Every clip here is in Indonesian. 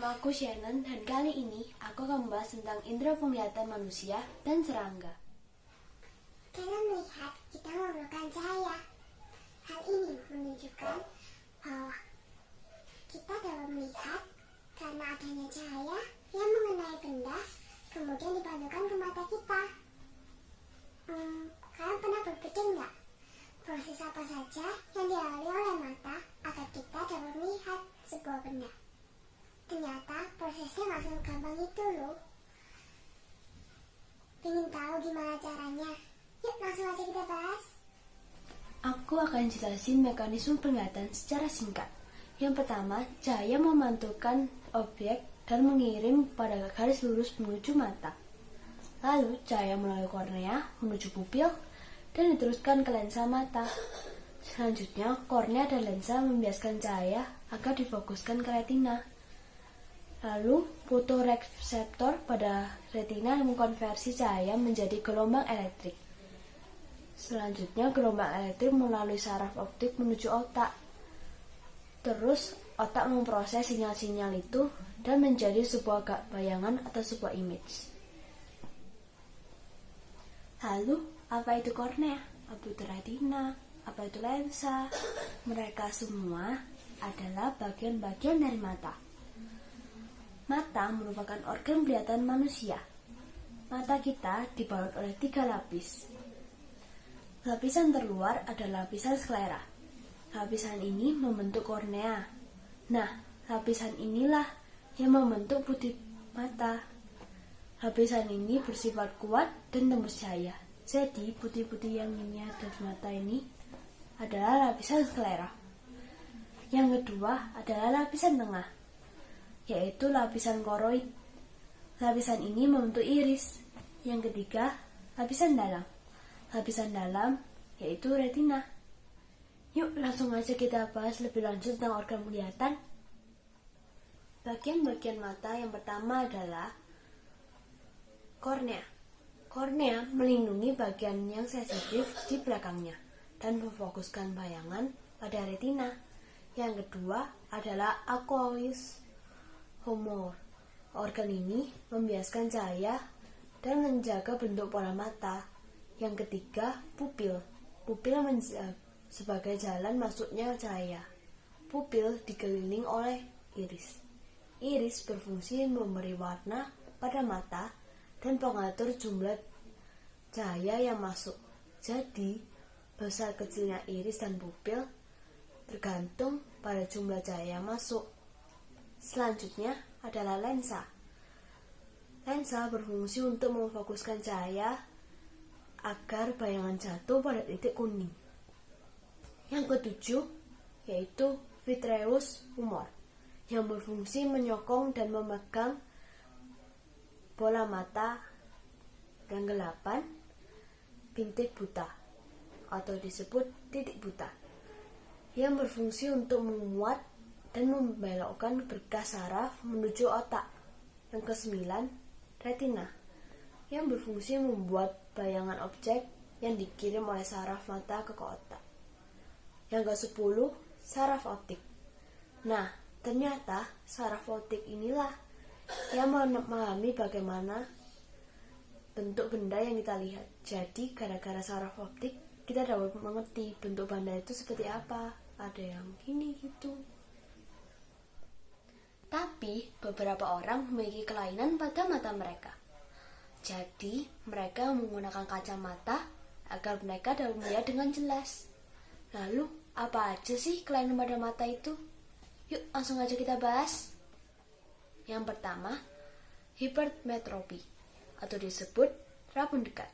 Nama aku Shannon dan kali ini aku akan membahas tentang indera penglihatan manusia dan serangga. Dalam melihat, kita memerlukan cahaya. Hal ini menunjukkan bahwa kita dapat melihat karena adanya cahaya yang mengenai benda, kemudian dipantulkan ke mata kita. Kalian pernah berpikir nggak? Proses apa saja yang dilalui oleh mata agar kita dapat melihat sebuah benda? Ternyata prosesnya nggak segampang itu loh. Pengen tahu gimana caranya? Yuk langsung aja kita bahas. Aku akan jelasin mekanisme penglihatan secara singkat. Yang pertama, cahaya memantulkan objek dan mengirim pada garis lurus menuju mata. Lalu, cahaya melalui kornea menuju pupil dan diteruskan ke lensa mata. Selanjutnya, kornea dan lensa membiaskan cahaya agar difokuskan ke retina. Lalu, fotoreseptor pada retina mengkonversi cahaya menjadi gelombang elektrik. Selanjutnya, gelombang elektrik melalui saraf optik menuju otak. Terus, otak memproses sinyal-sinyal itu dan menjadi sebuah bayangan atau sebuah image. Lalu, apa itu kornea? Apa itu retina? Apa itu lensa? Mereka semua adalah bagian-bagian dari mata. Mata merupakan organ penglihatan manusia. Mata kita dibalut oleh 3 lapis. Lapisan terluar adalah lapisan sklera. Lapisan ini membentuk kornea. Nah, lapisan inilah yang membentuk putih mata. Lapisan ini bersifat kuat dan tembus cahaya. Jadi, putih-putih yang ini ada di mata ini adalah lapisan sklera. Yang kedua adalah lapisan tengah, yaitu lapisan koroid. Lapisan ini membentuk iris. Yang ketiga, lapisan dalam. Lapisan dalam yaitu retina. Yuk langsung aja kita bahas lebih lanjut tentang organ penglihatan. Bagian-bagian mata yang pertama adalah kornea. Kornea melindungi bagian yang sensitif di belakangnya dan memfokuskan bayangan pada retina. Yang kedua adalah aqueous humor. Organ ini membiaskan cahaya dan menjaga bentuk pola mata. Yang ketiga, pupil. Pupil sebagai jalan masuknya cahaya. Pupil dikelilingi oleh iris. Iris berfungsi memberi warna pada mata dan pengatur jumlah cahaya yang masuk. Jadi, besar kecilnya iris dan pupil tergantung pada jumlah cahaya yang masuk. Selanjutnya adalah lensa. Lensa berfungsi untuk memfokuskan cahaya agar bayangan jatuh pada titik kuning. Yang ketujuh yaitu vitreous humor, yang berfungsi menyokong dan memegang bola mata. Yang kedelapan, bintik buta atau disebut titik buta, yang berfungsi untuk memuat dan membelokkan berkas saraf menuju otak. Yang kesembilan, retina, yang berfungsi membuat bayangan objek yang dikirim oleh saraf mata ke otak. Yang ke-10, saraf optik. Nah, ternyata saraf optik inilah yang memahami bagaimana bentuk benda yang kita lihat. Jadi, gara-gara saraf optik, kita dapat mengerti bentuk benda itu seperti apa. Ada yang gini gitu. Tapi, beberapa orang memiliki kelainan pada mata mereka. Jadi, mereka menggunakan kacamata agar mereka dapat melihat dengan jelas. Lalu, apa aja sih kelainan pada mata itu? Yuk, langsung aja kita bahas. Yang pertama, hipermetropi atau disebut rabun dekat.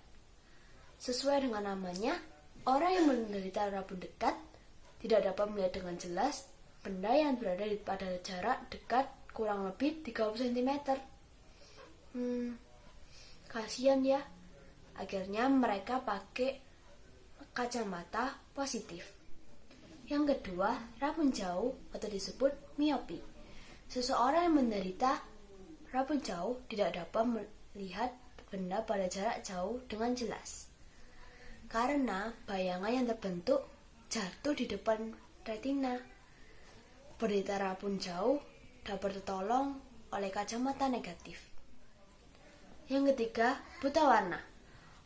Sesuai dengan namanya, orang yang menderita rabun dekat tidak dapat melihat dengan jelas benda yang berada pada jarak dekat kurang lebih 30 cm. Kasian ya. Akhirnya mereka pakai kacamata positif. Yang kedua, rabun jauh atau disebut miopi. Seseorang yang menderita rabun jauh tidak dapat melihat benda pada jarak jauh dengan jelas, karena bayangan yang terbentuk jatuh di depan retina. Penderita rabun jauh dapat tertolong oleh kacamata negatif. Yang ketiga, buta warna.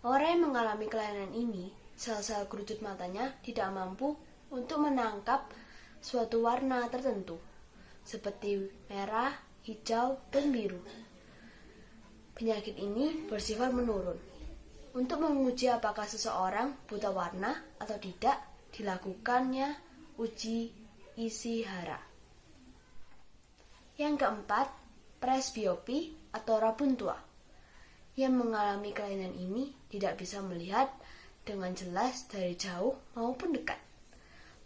Orang yang mengalami kelainan ini, sel-sel kerucut matanya tidak mampu untuk menangkap suatu warna tertentu, seperti merah, hijau, dan biru. Penyakit ini bersifat menurun. Untuk menguji apakah seseorang buta warna atau tidak, dilakukannya uji Ishihara. Yang keempat, presbiopi atau rabun tua. Yang mengalami kelainan ini tidak bisa melihat dengan jelas dari jauh maupun dekat.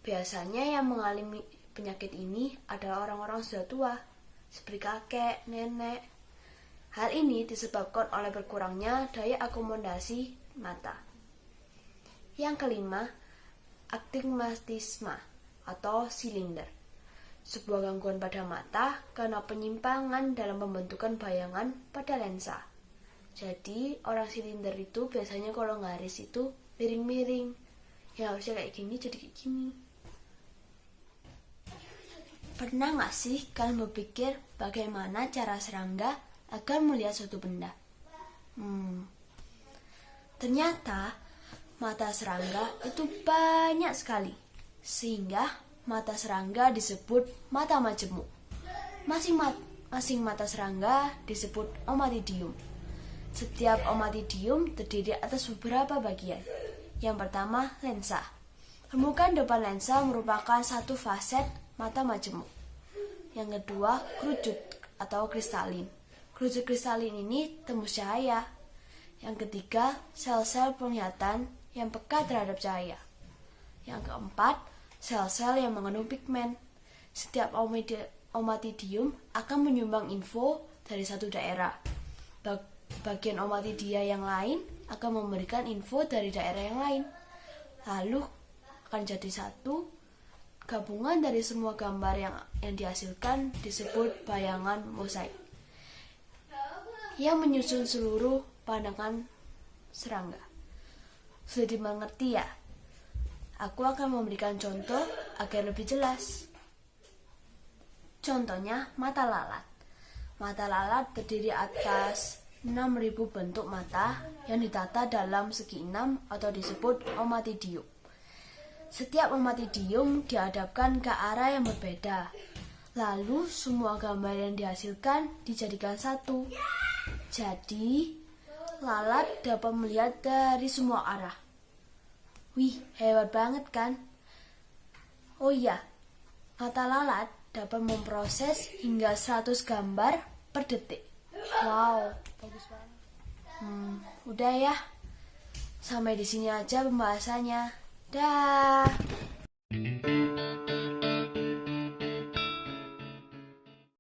Biasanya yang mengalami penyakit ini adalah orang-orang sudah tua, seperti kakek, nenek. Hal ini disebabkan oleh berkurangnya daya akomodasi mata. Yang kelima, astigmatisme atau silinder. Sebuah gangguan pada mata karena penyimpangan dalam pembentukan bayangan pada lensa. Jadi orang silinder itu biasanya kalau ngaris itu miring-miring. Ya harusnya kayak gini jadi kayak gini. Pernah gak sih kalian berpikir bagaimana cara serangga agar melihat suatu benda? Ternyata mata serangga itu banyak sekali, sehingga mata serangga disebut mata majemuk. Masing mata serangga disebut omatidium. Setiap omatidium terdiri atas beberapa bagian. Yang pertama, lensa. Permukaan depan lensa merupakan satu faset mata majemuk. Yang kedua, kerucut atau kristalin. Kerucut kristalin ini tembus cahaya. Yang ketiga, sel-sel penglihatan yang peka terhadap cahaya. Yang keempat, sel-sel yang mengandung pigmen. Setiap omatidium akan menyumbang info dari satu daerah. Bagian omatidia yang lain akan memberikan info dari daerah yang lain. Lalu akan jadi satu gabungan dari semua gambar yang dihasilkan disebut bayangan mosaik yang menyusun seluruh pandangan serangga. Sudah dimengerti ya? Aku akan memberikan contoh agar lebih jelas. Contohnya mata lalat. Mata lalat terdiri atas 6.000 bentuk mata yang ditata dalam segi 6 atau disebut omatidium. Setiap omatidium dihadapkan ke arah yang berbeda. Lalu semua gambar yang dihasilkan dijadikan satu. Jadi, lalat dapat melihat dari semua arah. Wih, hebat banget kan? Oh iya, mata lalat dapat memproses hingga 100 gambar per detik. Wow, bagus banget. Udah ya. Sampai di sini aja pembahasannya. Dah.